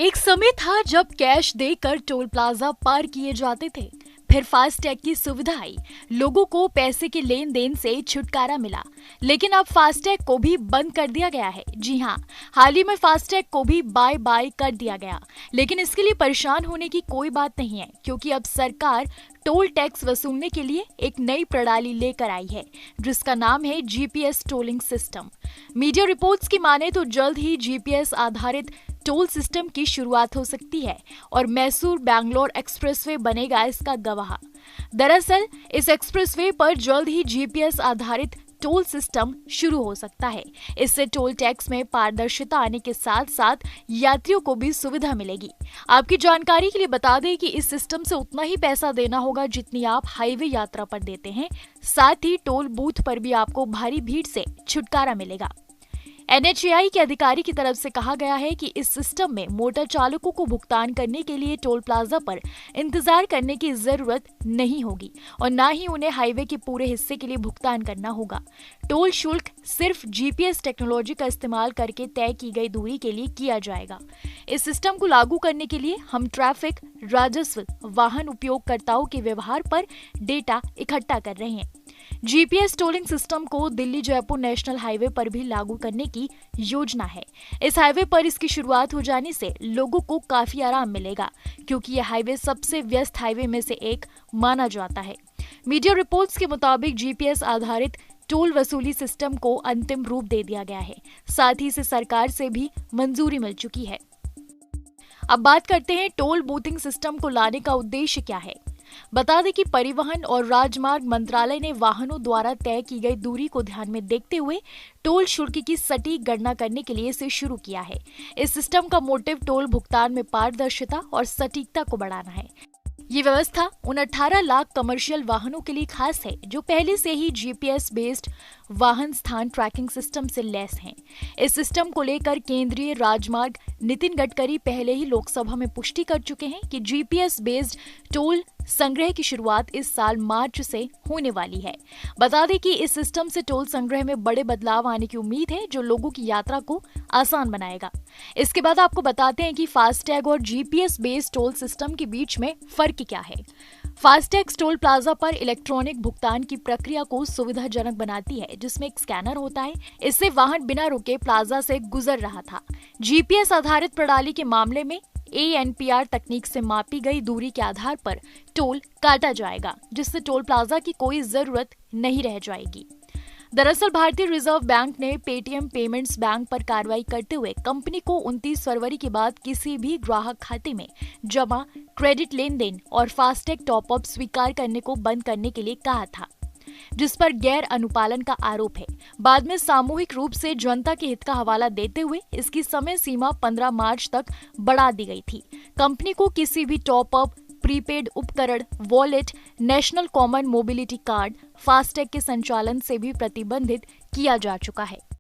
एक समय था जब कैश देकर टोल प्लाजा पार किए जाते थे। फिर फास्टैग की सुविधा आई, लोगों को पैसे के लेन देन से छुटकारा मिला। लेकिन अब फास्टैग को भी बंद कर दिया गया है। जी हाँ, हाल ही में फास्टैग को भी बाय बाय कर दिया गया। लेकिन इसके लिए परेशान होने की कोई बात नहीं है, क्योंकि अब सरकार टोल टैक्स वसूलने के लिए एक नई प्रणाली लेकर आई है, जिसका नाम है GPS tolling system. Media reports की माने तो जल्द ही जीपीएस आधारित टोल सिस्टम की शुरुआत हो सकती है और मैसूर बैंगलोर एक्सप्रेसवे बनेगा इसका गवाह। दरअसल इस एक्सप्रेसवे पर जल्द ही जीपीएस आधारित टोल सिस्टम शुरू हो सकता है। इससे टोल टैक्स में पारदर्शिता आने के साथ साथ यात्रियों को भी सुविधा मिलेगी। आपकी जानकारी के लिए बता दें कि इस सिस्टम से उतना ही पैसा देना होगा जितनी आप हाईवे यात्रा पर देते हैं। साथ ही टोल बूथ पर भी आपको भारी भीड़ से छुटकारा मिलेगा। एनएचएआई के अधिकारी की तरफ से कहा गया है कि इस सिस्टम में मोटर चालकों को भुगतान करने के लिए टोल प्लाजा पर इंतजार करने की जरूरत नहीं होगी और न ही उन्हें हाईवे के पूरे हिस्से के लिए भुगतान करना होगा। टोल शुल्क सिर्फ जीपीएस टेक्नोलॉजी का इस्तेमाल करके तय की गई दूरी के लिए किया जाएगा। इस सिस्टम को लागू करने के लिए हम ट्रैफिक, राजस्व, वाहन उपयोगकर्ताओं के व्यवहार पर डेटा इकट्ठा कर रहे हैं। जीपीएस टोलिंग सिस्टम को दिल्ली जयपुर नेशनल हाईवे पर भी लागू करने की योजना है। इस हाईवे पर इसकी शुरुआत हो जाने से लोगों को काफी आराम मिलेगा, क्योंकि यह हाईवे सबसे व्यस्त हाईवे में से एक माना जाता है। मीडिया रिपोर्ट्स के मुताबिक जीपीएस आधारित टोल वसूली सिस्टम को अंतिम रूप दे दिया गया है। साथ ही इसे सरकार से भी मंजूरी मिल चुकी है। अब बात करते हैं टोल बूथिंग सिस्टम को लाने का उद्देश्य क्या है। बता दें कि परिवहन और राजमार्ग मंत्रालय ने वाहनों द्वारा तय की गई दूरी को ध्यान में देखते हुए टोल शुल्क की सटीक गणना करने के लिए इसे शुरू किया है। इस सिस्टम का मोटिव टोल भुगतान में पारदर्शिता और सटीकता को बढ़ाना है। ये व्यवस्था उन 18 लाख कमर्शियल वाहनों के लिए खास है जो पहले से ही जीपीएस बेस्ड वाहन स्थान ट्रैकिंग सिस्टम से लैस हैं। इस सिस्टम को लेकर केंद्रीय राजमार्ग नितिन गडकरी पहले ही लोकसभा में पुष्टि कर चुके हैं कि जीपीएस बेस्ड टोल संग्रह की शुरुआत इस साल मार्च से होने वाली है। बता दें कि इस सिस्टम से टोल संग्रह में बड़े बदलाव आने की उम्मीद है, जो लोगों की यात्रा को आसान बनाएगा। इसके बाद आपको बताते हैं कि फास्टैग और जीपीएस बेस्ड टोल सिस्टम के बीच में फर्क क्या है। फास्टैग टोल प्लाजा पर इलेक्ट्रॉनिक भुगतान की प्रक्रिया को सुविधाजनक बनाती है, जिसमें एक स्कैनर होता है। इससे वाहन बिना रुके प्लाजा से गुजर रहा था। जीपीएस आधारित प्रणाली के मामले में ANPR तकनीक से मापी गई दूरी के आधार पर टोल काटा जाएगा, जिससे टोल प्लाजा की कोई जरूरत नहीं रह जाएगी। दरअसल भारतीय रिजर्व बैंक ने पेटीएम पेमेंट्स बैंक पर कार्रवाई करते हुए कंपनी को 29 फरवरी के बाद किसी भी ग्राहक खाते में जमा, क्रेडिट लेन देन और फास्टैग टॉपअप स्वीकार करने को बंद करने के लिए कहा था, जिस पर गैर अनुपालन का आरोप है। बाद में सामूहिक रूप से जनता के हित का हवाला देते हुए इसकी समय सीमा 15 मार्च तक बढ़ा दी गई थी। कंपनी को किसी भी टॉपअप, प्रीपेड उपकरण, wallet, national common mobility card, FASTag के संचालन से भी प्रतिबंधित किया जा चुका है।